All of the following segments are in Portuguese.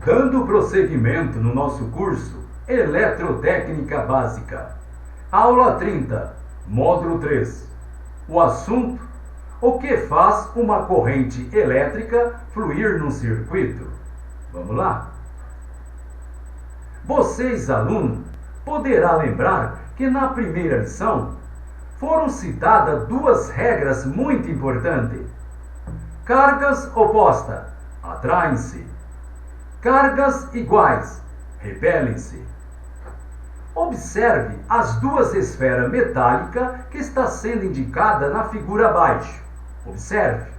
Dando prosseguimento no nosso curso Eletrotécnica Básica, aula 30, módulo 3. O assunto: o que faz uma corrente elétrica fluir num circuito? Vamos lá? Vocês, alunos, poderá lembrar que na primeira lição foram citadas duas regras muito importantes. Cargas opostas atraem-se. Cargas iguais repelem-se. Observe as duas esferas metálicas que está sendo indicada na figura abaixo. Observe.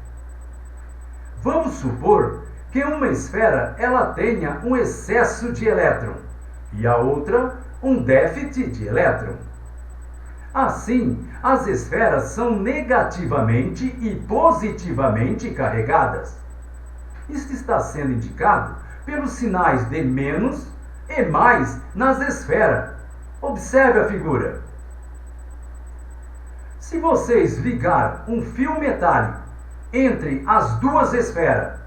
Vamos supor que uma esfera ela tenha um excesso de elétron e a outra um déficit de elétron. Assim, as esferas são negativamente e positivamente carregadas. Isto está sendo indicado pelos sinais de menos e mais nas esferas. Observe a figura. Se vocês ligar um fio metálico entre as duas esferas,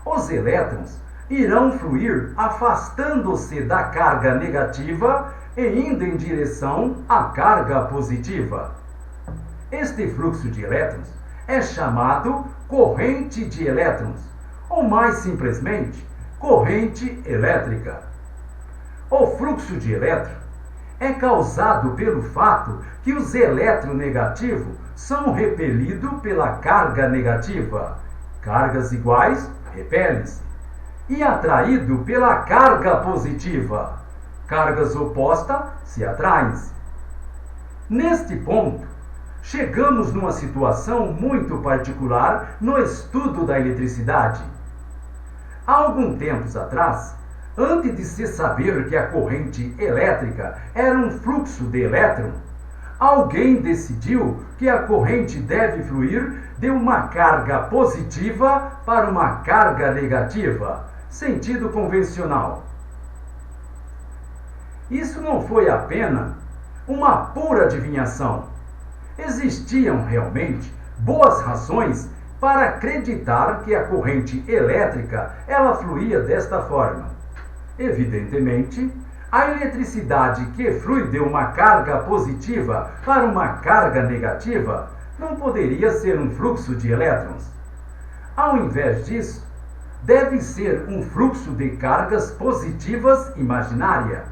os elétrons irão fluir afastando-se da carga negativa e indo em direção à carga positiva. Este fluxo de elétrons é chamado corrente de elétrons, ou mais simplesmente, corrente elétrica. O fluxo de elétrons é causado pelo fato que os elétrons negativos são repelidos pela carga negativa. Cargas iguais repelem-se. E atraído pela carga positiva. Cargas opostas se atraem-se. Neste ponto, chegamos numa situação muito particular no estudo da eletricidade. Há alguns tempos atrás, antes de se saber que a corrente elétrica era um fluxo de elétron, alguém decidiu que a corrente deve fluir de uma carga positiva para uma carga negativa, sentido convencional. Isso não foi apenas uma pura adivinhação. Existiam realmente boas razões para acreditar que a corrente elétrica ela fluía desta forma. Evidentemente, a eletricidade que flui de uma carga positiva para uma carga negativa não poderia ser um fluxo de elétrons. Ao invés disso, deve ser um fluxo de cargas positivas imaginária.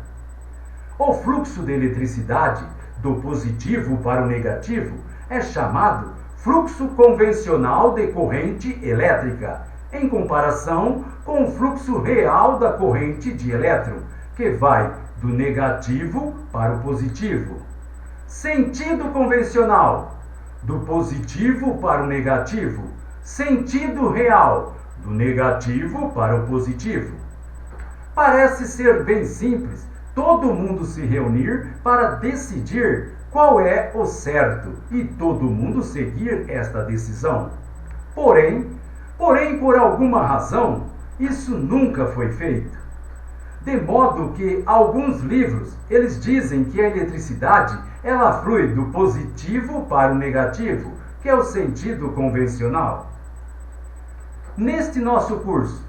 O fluxo de eletricidade do positivo para o negativo é chamado fluxo convencional de corrente elétrica, em comparação com o fluxo real da corrente de elétron, que vai do negativo para o positivo. Sentido convencional: do positivo para o negativo. Sentido real: do negativo para o positivo. Parece ser bem simples todo mundo se reunir para decidir qual é o certo e todo mundo seguir esta decisão. Porém, por alguma razão, isso nunca foi feito. De modo que alguns livros, eles dizem que a eletricidade, ela flui do positivo para o negativo, que é o sentido convencional. Neste nosso curso,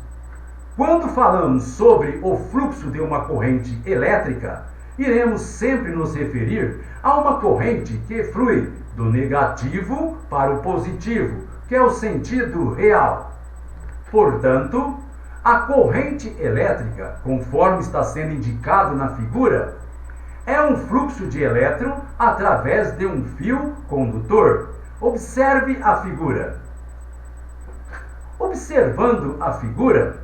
quando falamos sobre o fluxo de uma corrente elétrica, iremos sempre nos referir a uma corrente que flui do negativo para o positivo, que é o sentido real. Portanto, a corrente elétrica, conforme está sendo indicado na figura, é um fluxo de elétron através de um fio condutor. Observe a figura. Observando a figura,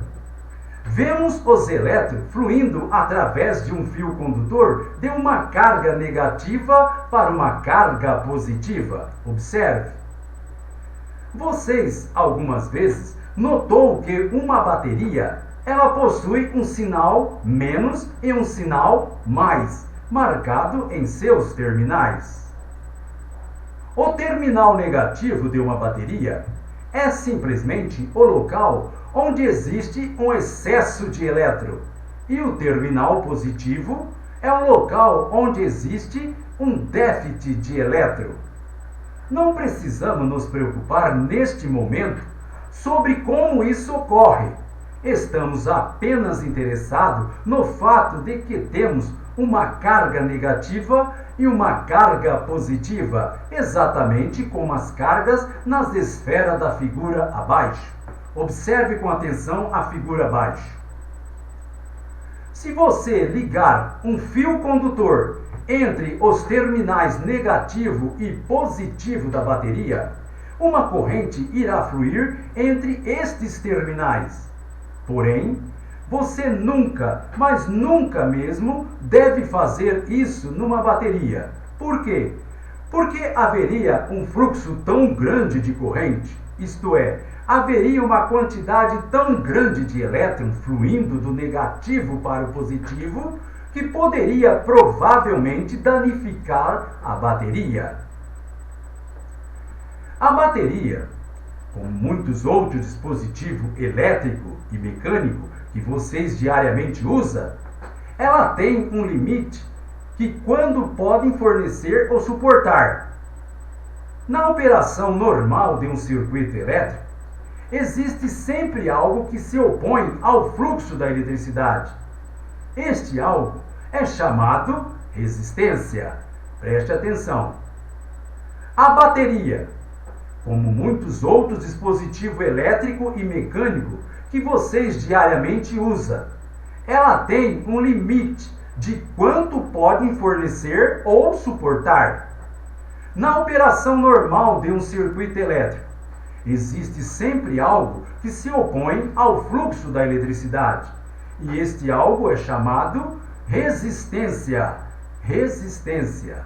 vemos os elétrons fluindo através de um fio condutor de uma carga negativa para uma carga positiva. Observe. Vocês, algumas vezes, notou que uma bateria, ela possui um sinal menos e um sinal mais, marcado em seus terminais. O terminal negativo de uma bateria é simplesmente o local onde existe um excesso de elétron, e o terminal positivo é o local onde existe um déficit de elétron. Não precisamos nos preocupar neste momento sobre como isso ocorre. Estamos apenas interessados no fato de que temos uma carga negativa e uma carga positiva, exatamente como as cargas nas esferas da figura abaixo. Observe com atenção a figura abaixo. Se você ligar um fio condutor entre os terminais negativo e positivo da bateria, uma corrente irá fluir entre estes terminais. Porém, você nunca, mas nunca mesmo, deve fazer isso numa bateria. Por quê? Porque haveria um fluxo tão grande de corrente, isto é, haveria uma quantidade tão grande de elétrons fluindo do negativo para o positivo, que poderia provavelmente danificar a bateria. A bateria, como muitos outros dispositivos elétrico e mecânico que vocês diariamente usam, ela tem um limite que quando podem fornecer ou suportar. Na operação normal de um circuito elétrico, existe sempre algo que se opõe ao fluxo da eletricidade. Este algo é chamado resistência. Preste atenção. A bateria, como muitos outros dispositivos elétrico e mecânico que vocês diariamente usam, ela tem um limite de quanto podem fornecer ou suportar. Na operação normal de um circuito elétrico, existe sempre algo que se opõe ao fluxo da eletricidade, e este algo é chamado resistência. Resistência.